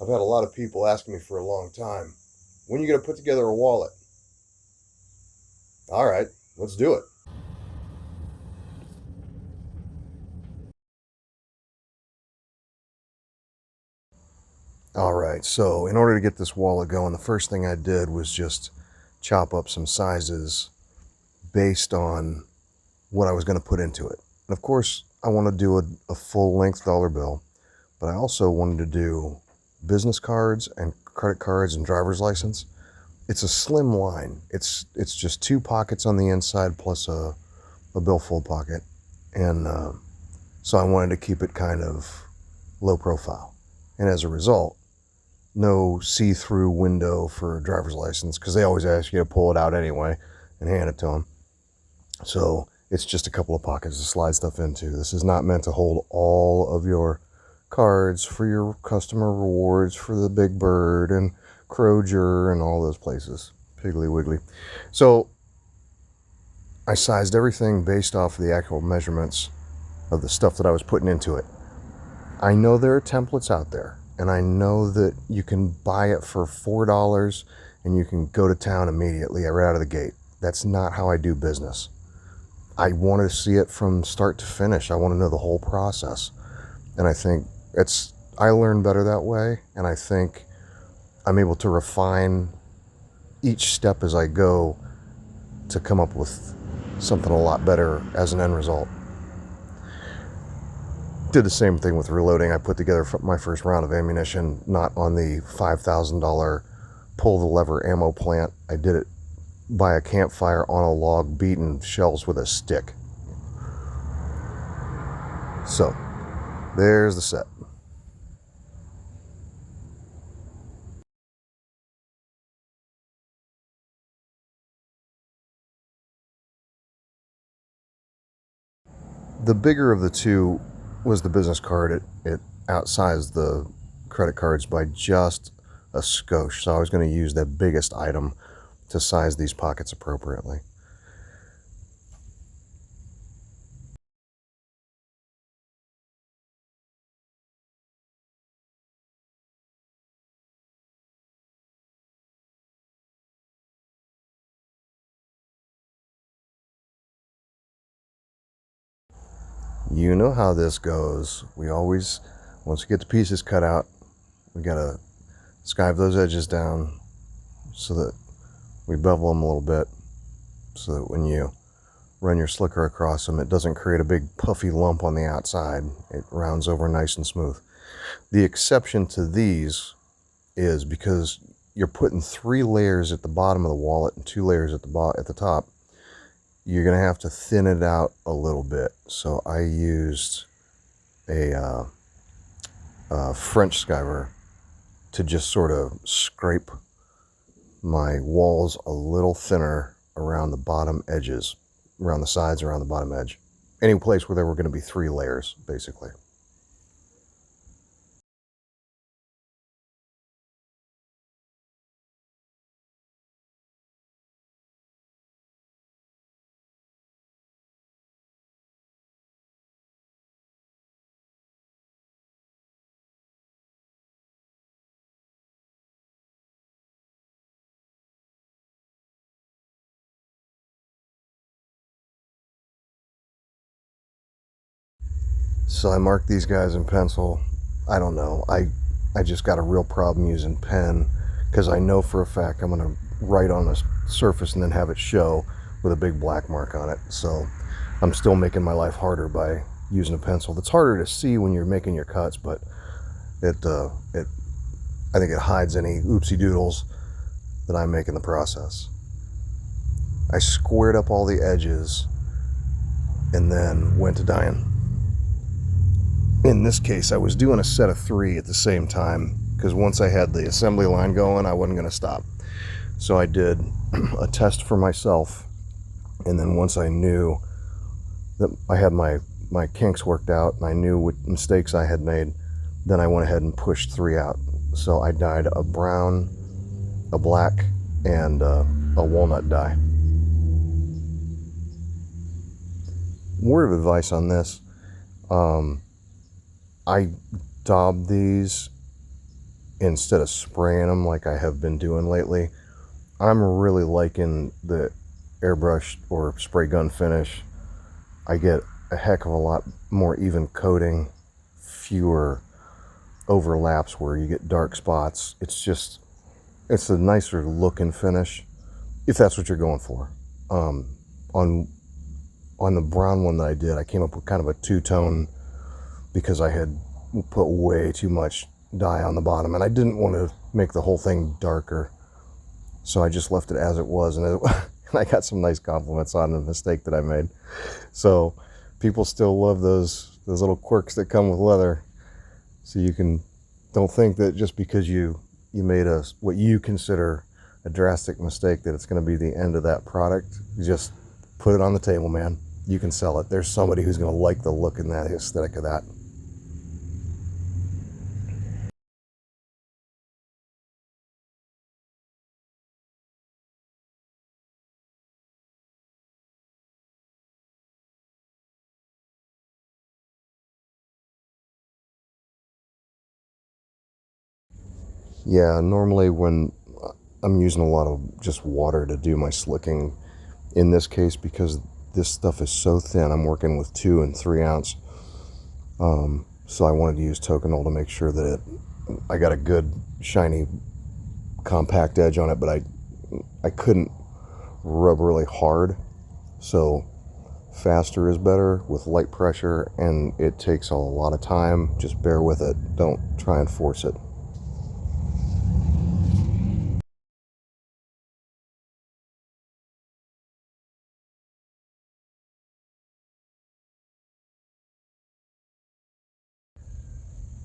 I've had a lot of people asking me for a long time, when are you going to put together a wallet? All right, let's do it. All right, so in order to get this wallet going, the first thing I did was just chop up some sizes based on what I was going to put into it. And of course, I want to do a full-length dollar bill, but I also wanted to do business cards and credit cards and driver's license. It's a slim line. It's just two pockets on the inside plus a billfold pocket. And so I wanted to keep it kind of low profile. And as a result, no see-through window for a driver's license, because they always ask you to pull it out anyway and hand it to them. So it's just a couple of pockets to slide stuff into. This is not meant to hold all of your cards for your customer rewards for the Big Bird and Kroger and all those places, Piggly Wiggly. So I sized everything based off of the actual measurements of the stuff that I was putting into it. I know there are templates out there, and I know that you can buy it for $4 and you can go to town immediately right out of the gate. That's not how I do business. I want to see it from start to finish. I want to know the whole process. And I think I learn better that way. And I think I'm able to refine each step as I go to come up with something a lot better as an end result. Did the same thing with reloading. I put together my first round of ammunition, not on the $5,000 pull the lever ammo plant. I did it by a campfire on a log, beating shells with a stick. So there's the set. The bigger of the two was the business card. It outsized the credit cards by just a skosh. So I was going to use that biggest item to size these pockets appropriately. You know how this goes. Once we get the pieces cut out, we gotta skive those edges down so that we bevel them a little bit, so that when you run your slicker across them, it doesn't create a big puffy lump on the outside. It rounds over nice and smooth. The exception to these is because you're putting 3 layers at the bottom of the wallet and 2 layers at the top. You're going to have to thin it out a little bit. So I used a French skiver to just sort of scrape my walls a little thinner around the bottom edges, around the sides, around the bottom edge. Any place where there were going to be 3 layers, basically. So I marked these guys in pencil. I don't know. I just got a real problem using pen, because I know for a fact I'm going to write on a surface and then have it show with a big black mark on it. So I'm still making my life harder by using a pencil. That's harder to see when you're making your cuts, but I think it hides any oopsie doodles that I make in the process. I squared up all the edges and then went to dyeing. In this case, I was doing a set of 3 at the same time, because once I had the assembly line going, I wasn't going to stop. So I did a test for myself, and then once I knew that I had my kinks worked out and I knew what mistakes I had made, then I went ahead and pushed 3 out. So I dyed a brown, a black, and a walnut dye. Word of advice on this, I daubed these instead of spraying them like I have been doing lately. I'm really liking the airbrush or spray gun finish. I get a heck of a lot more even coating, fewer overlaps where you get dark spots. It's a nicer looking finish if that's what you're going for. On the brown one that I did, I came up with kind of a two-tone because I had put way too much dye on the bottom and I didn't want to make the whole thing darker. So I just left it as it was, and I got some nice compliments on the mistake that I made. So people still love those little quirks that come with leather. So don't think that just because you made what you consider a drastic mistake that it's going to be the end of that product. Just put it on the table, man. You can sell it. There's somebody who's going to like the look and that aesthetic of that. Yeah, normally when I'm using a lot of just water to do my slicking, in this case, because this stuff is so thin, I'm working with 2 and 3 ounce. So I wanted to use Tokonol to make sure that I got a good, shiny, compact edge on it, but I couldn't rub really hard. So faster is better with light pressure, and it takes a lot of time. Just bear with it. Don't try and force it.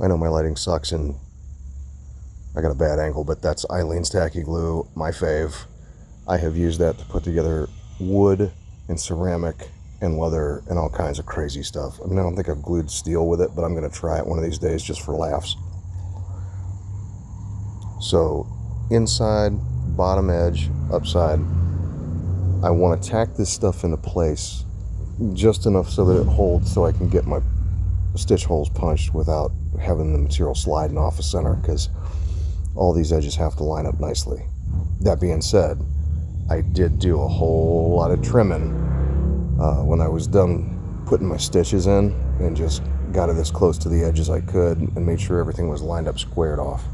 I know my lighting sucks and I got a bad angle, but that's Eileen's tacky glue, my fave. I have used that to put together wood and ceramic and leather and all kinds of crazy stuff. I mean, I don't think I've glued steel with it, but I'm going to try it one of these days just for laughs. So inside, bottom edge, upside, I want to tack this stuff into place just enough so that it holds so I can get my stitch holes punched without having the material sliding off the center, because all these edges have to line up nicely. That being said, I did do a whole lot of trimming when I was done putting my stitches in, and just got it as close to the edge as I could and made sure everything was lined up squared off.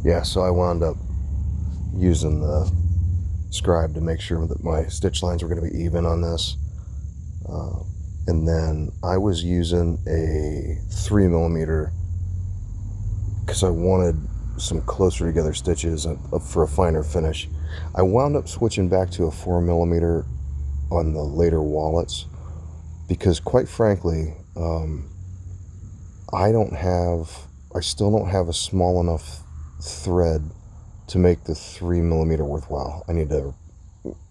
Yeah, so I wound up using the scribe to make sure that my stitch lines were going to be even on this. And then I was using a 3mm because I wanted some closer together stitches for a finer finish. I wound up switching back to a 4mm on the later wallets because, quite frankly, I still don't have a small enough thread to make the 3mm worthwhile. I need to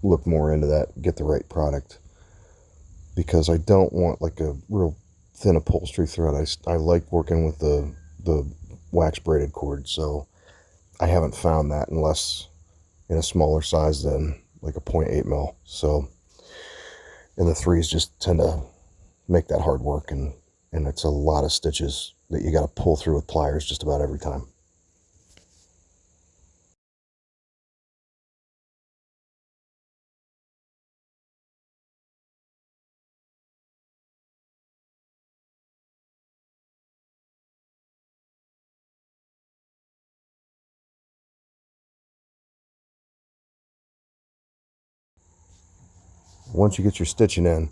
look more into that, get the right product, because I don't want like a real thin upholstery thread. I like working with the wax braided cord, so I haven't found that unless in a smaller size than like a 0.8 mil. So, and the threes just tend to make that hard work, and it's a lot of stitches that you got to pull through with pliers just about every time. Once you get your stitching in,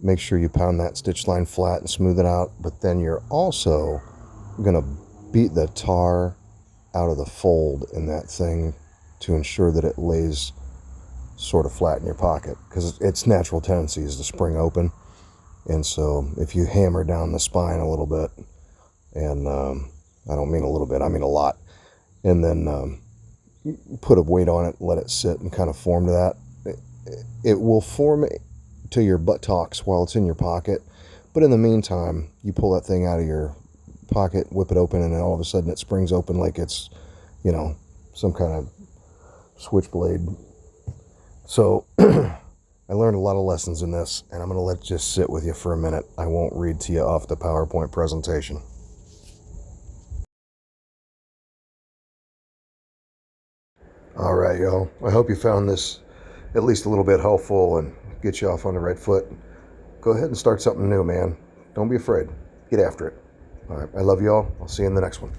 make sure you pound that stitch line flat and smooth it out, but then you're also going to beat the tar out of the fold in that thing to ensure that it lays sort of flat in your pocket, because its natural tendency is to spring open. And so if you hammer down the spine a little bit and I don't mean a little bit, I mean a lot. And then put a weight on it, let it sit and kind of form to that. It will form to your buttocks while it's in your pocket. But in the meantime, you pull that thing out of your pocket, whip it open, and then all of a sudden it springs open like it's, some kind of switchblade. So I learned a lot of lessons in this, and I'm going to let it just sit with you for a minute. I won't read to you off the PowerPoint presentation. All right, y'all. I hope you found this at least a little bit helpful and get you off on the right foot. Go ahead and start something new, man. Don't be afraid. Get after it. All right. I love you all. I'll see you in the next one.